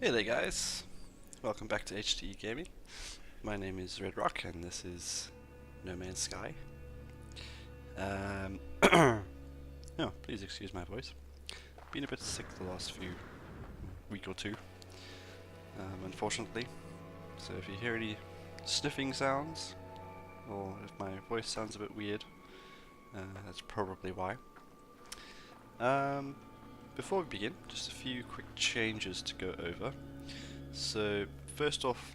Hey there guys, welcome back to HTE Gaming. My name is Redrock and this is No Man's Sky. No, please excuse my voice. Been a bit sick the last week or two, unfortunately. So if you hear any sniffing sounds, or if my voice sounds a bit weird, that's probably why. Before we begin, just a few quick changes to go over. So first off,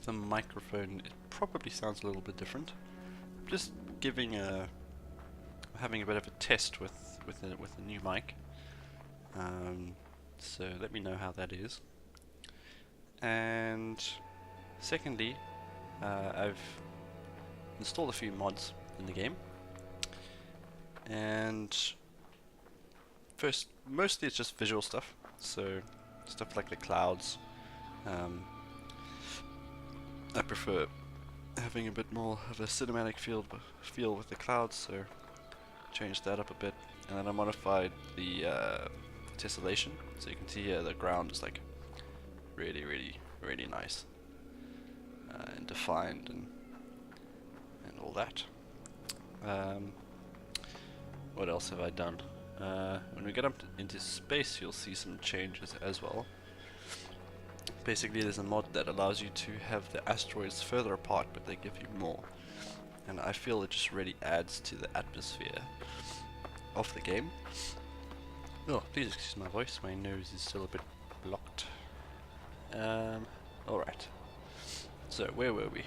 the microphone, it probably sounds a little bit different. Just having a bit of a test with a new mic. So let me know how that is. And secondly, I've installed a few mods in the game. And mostly it's just visual stuff. So stuff like the clouds. I prefer having a bit more of a cinematic feel with the clouds, so changed that up a bit. And then I modified the tessellation, so you can see here the ground is like really nice and defined and all that. What else have I done? When we get up into space, you'll see some changes as well. Basically, there's a mod that allows you to have the asteroids further apart, but they give you more. And I feel it just really adds to the atmosphere of the game. Oh, please excuse my voice, my nose is still a bit blocked. Alright. So, where were we?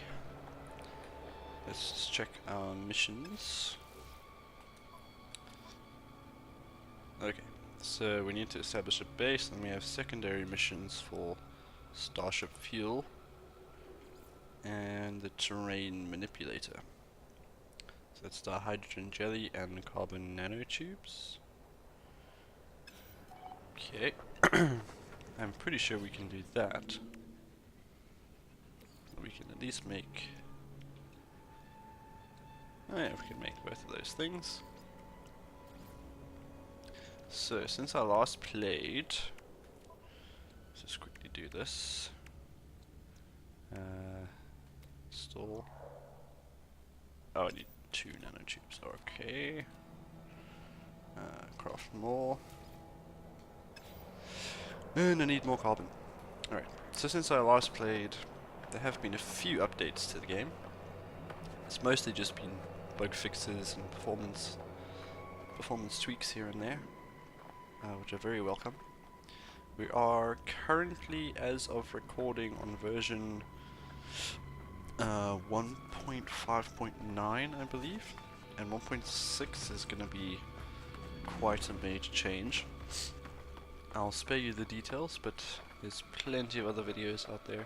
Let's just check our missions. Okay, so we need to establish a base, and we have secondary missions for starship fuel and the terrain manipulator. So that's the hydrogen jelly and carbon nanotubes. Okay, I'm pretty sure we can do that. We can at least make... oh yeah, we can make both of those things. So, since I last played, let's just quickly do this. Install. Oh, I need 2 nanotubes. Okay. Craft more. And I need more carbon. Alright, so since I last played, there have been a few updates to the game. It's mostly just been bug fixes and performance tweaks here and there. Which are very welcome. We are currently, as of recording, on version 1.5.9, I believe, and 1.6 is going to be quite a major change. I'll spare you the details, but there's plenty of other videos out there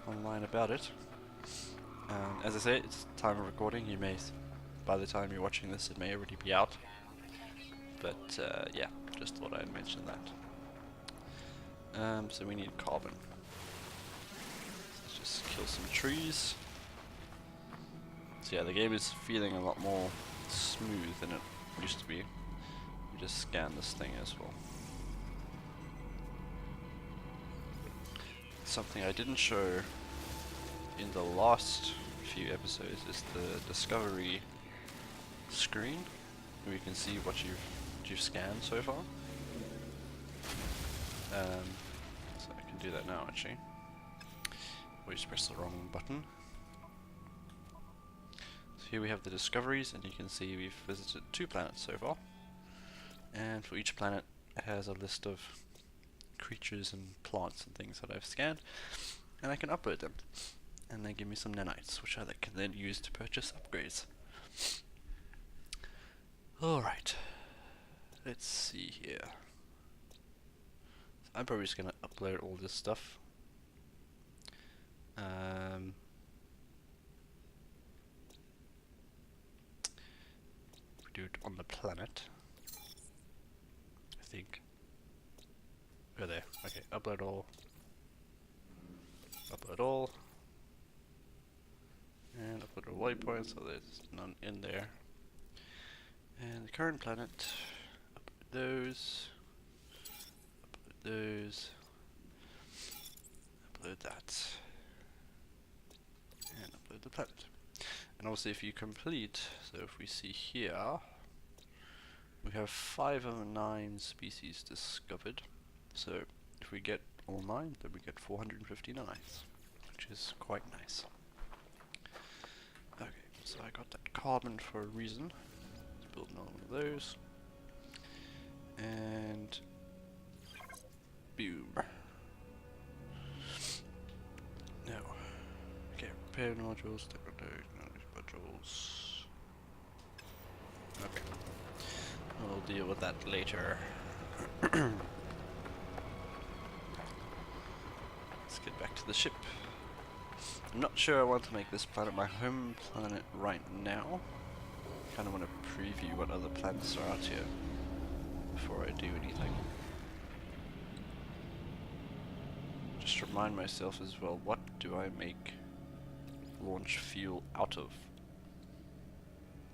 online about it. As I say, it's time of recording. You may, by the time you're watching this, it may already be out. But yeah, just thought I'd mention that. So we need carbon. Let's just kill some trees. So yeah, the game is feeling a lot more smooth than it used to be. We just scan this thing as well. Something I didn't show in the last few episodes is the discovery screen, where you can see what you've scanned so far. So I can do that now actually. We just press the wrong button. So here we have the discoveries, and you can see we've visited 2 planets so far. And for each planet it has a list of creatures and plants and things that I've scanned, and I can upload them. And they give me some nanites, which I can then use to purchase upgrades. Alright. Let's see here. So I'm probably just gonna upload all this stuff. We do it on the planet, I think. Oh, there. Okay, upload all. Upload all. And upload a waypoint, so there's none in there. And the current planet. Upload those. Upload those. upload that. And upload the planet. And obviously if you complete, so if we see here, we have 509 species discovered. So if we get all 9, then we get 459, which is quite nice. Okay, so I got that carbon for a reason. Let's build another one of those. And boom. Now, okay, repair nodules, technology modules. Okay, we'll deal with that later. Let's get back to the ship. I'm not sure I want to make this planet my home planet right now. I kind of want to preview what other planets are out here before I do anything. Just remind myself as well, what do I make launch fuel out of?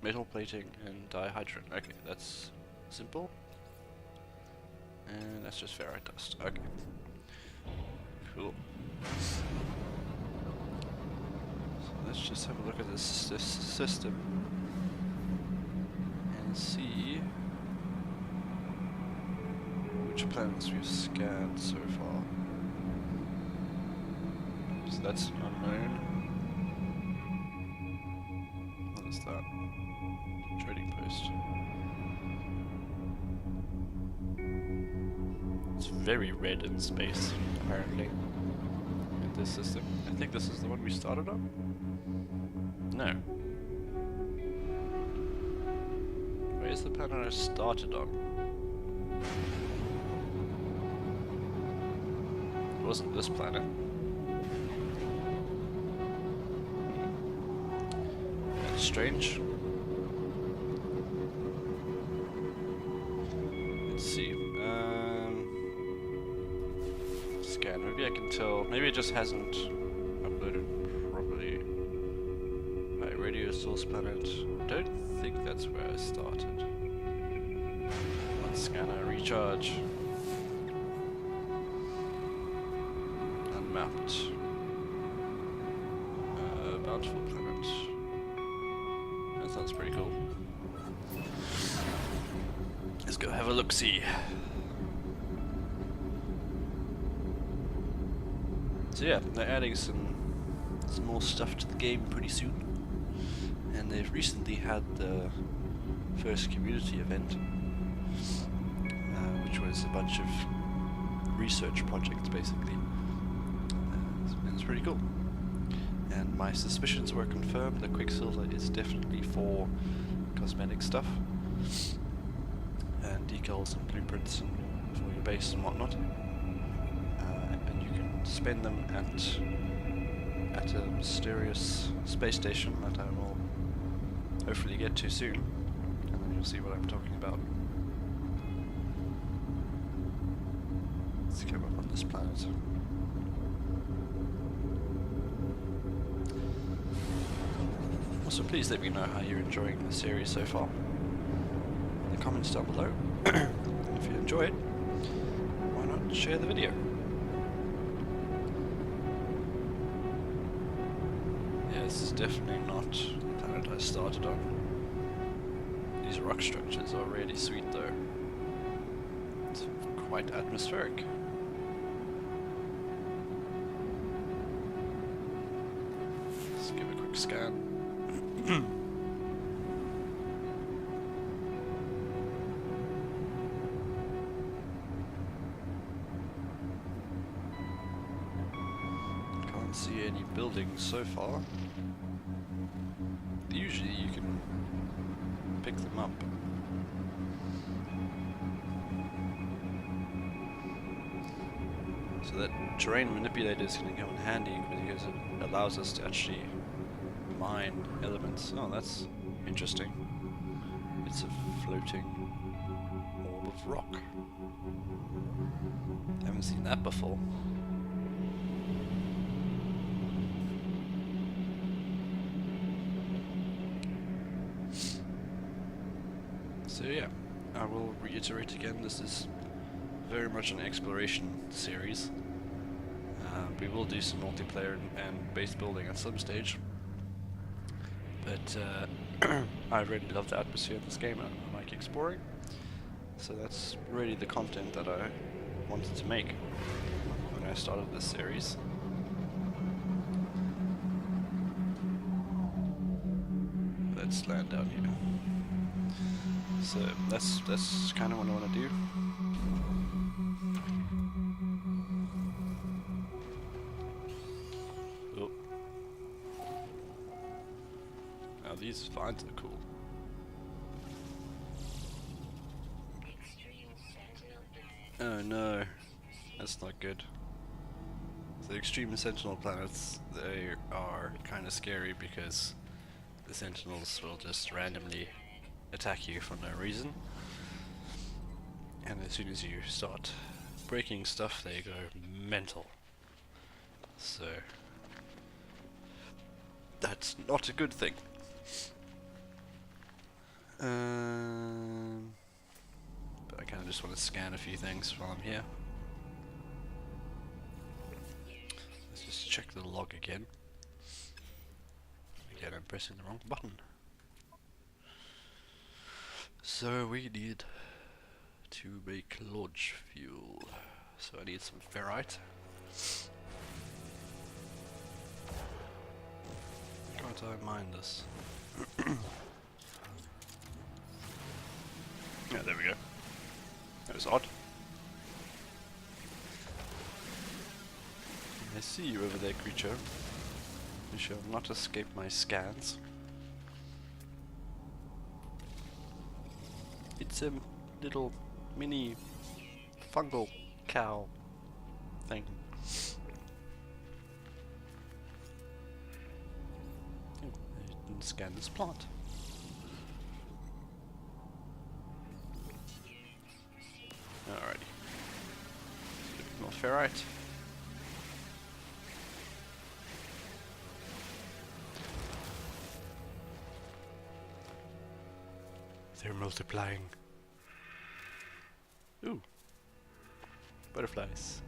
Metal plating and dihydrogen. Okay, that's simple. And that's just ferrite dust. Okay. Cool. So let's just have a look at this system and see which planets we've scanned so far. So that's unknown. What is that? Trading post. It's very red in space, apparently, in this system. I think this is the one we started on? No. Where's the planet I started on? It wasn't this planet. That's strange. Let's see. Scan. Maybe I can tell. Maybe it just hasn't uploaded properly. Right, radio source planet. I don't think that's where I started. Let's scanner recharge. Unmapped. Bountiful planet. That sounds pretty cool. Let's go have a look-see. So yeah, they're adding some more stuff to the game pretty soon. And they've recently had the first community event, which was a bunch of research projects basically. And it's pretty cool. And my suspicions were confirmed. The Quicksilver is definitely for cosmetic stuff. And decals and blueprints and for your base and whatnot. And you can spend them at a mysterious space station that I will hopefully get to soon. And then you'll see what I'm talking about. Let's come up on this planet. Also, please let me know how you're enjoying the series so far in the comments down below. And if you enjoy it, why not share the video? Yeah, this is definitely not the planet I started on. These rock structures are really sweet though. It's quite atmospheric. Let's give a quick scan. Can't see any buildings so far. Usually you can pick them up. So that terrain manipulator is going to come in handy because it allows us to actually mine elements. Oh, that's interesting. It's a floating orb of rock. Haven't seen that before. So yeah, I will reiterate again, this is very much an exploration series. We will do some multiplayer and base building at some stage. But I really love the atmosphere of this game, and I like exploring. So that's really the content that I wanted to make when I started this series. Let's land down here. So that's kind of what I want to do. Oh. Now these vines are cool. Oh no, that's not good. The extreme Sentinel planets, they are kind of scary because the Sentinels will just randomly attack you for no reason. And as soon as you start breaking stuff, they go mental. So that's not a good thing. But I kind of just want to scan a few things while I'm here. Let's just check the log again. Again, I'm pressing the wrong button. So we need to make launch fuel. So I need some ferrite. Can't I mine this? Yeah, there we go. That was odd. I see you over there, creature. You shall not escape my scans. It's a little mini fungal cow thing. Oh, I didn't scan this plant. Alrighty. More ferrite. They're multiplying. Ooh. Butterflies.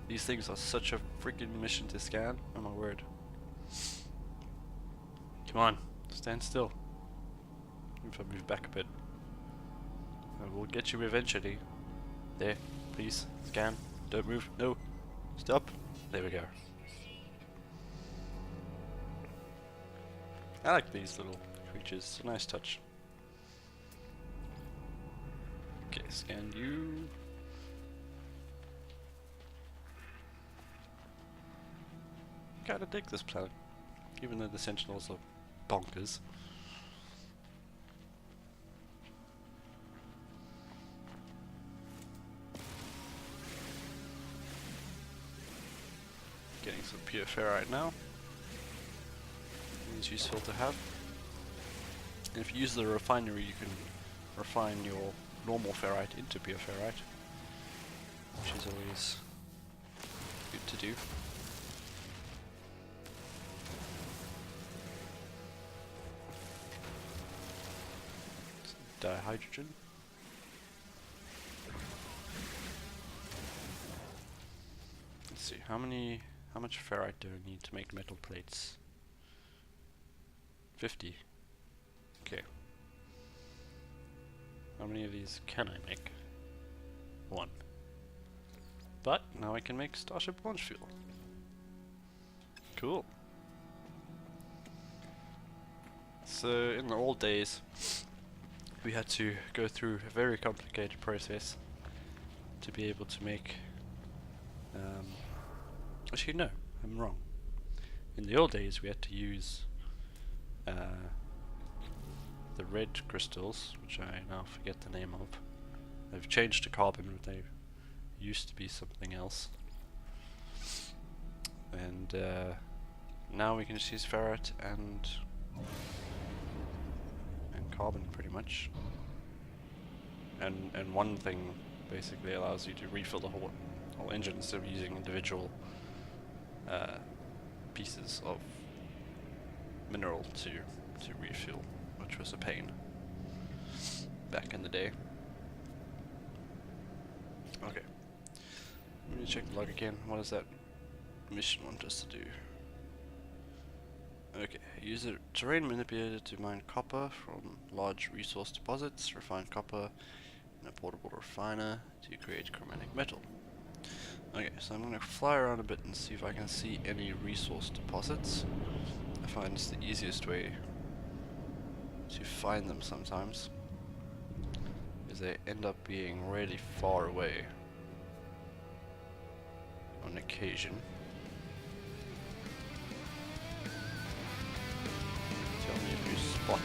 These things are such a freaking mission to scan. Oh my word. Come on, stand still. If I move back a bit. I will get you eventually. There, please, scan. Don't move. No. Stop. There we go. I like these little creatures. It's a nice touch. Okay, scan you. Kinda dig this planet, even though the Sentinels are bonkers. Getting some pure ferrite now. It's useful to have. And if you use the refinery, you can refine your normal ferrite into pure ferrite, which is always good to do. Some dihydrogen. Let's see, how much ferrite do I need to make metal plates? 50. Okay. How many of these can I make? 1. But now I can make Starship launch fuel. Cool. So in the old days, we had to go through a very complicated process to be able to make. Actually, no, I'm wrong. In the old days, we had to use the red crystals, which I now forget the name of. They've changed to carbon, but they used to be something else. And now we can just use ferrite and carbon pretty much. And one thing basically allows you to refill the whole engine instead of using individual pieces of mineral to refuel, which was a pain back in the day. Okay, let me me check the log again. What does that mission want us to do? Okay, use a terrain manipulator to mine copper from large resource deposits, refine copper in a portable refiner to create chromatic metal. Okay, so I'm gonna fly around a bit and see if I can see any resource deposits. I find it's the easiest way to find them sometimes, because they end up being really far away on occasion. Tell me if you spot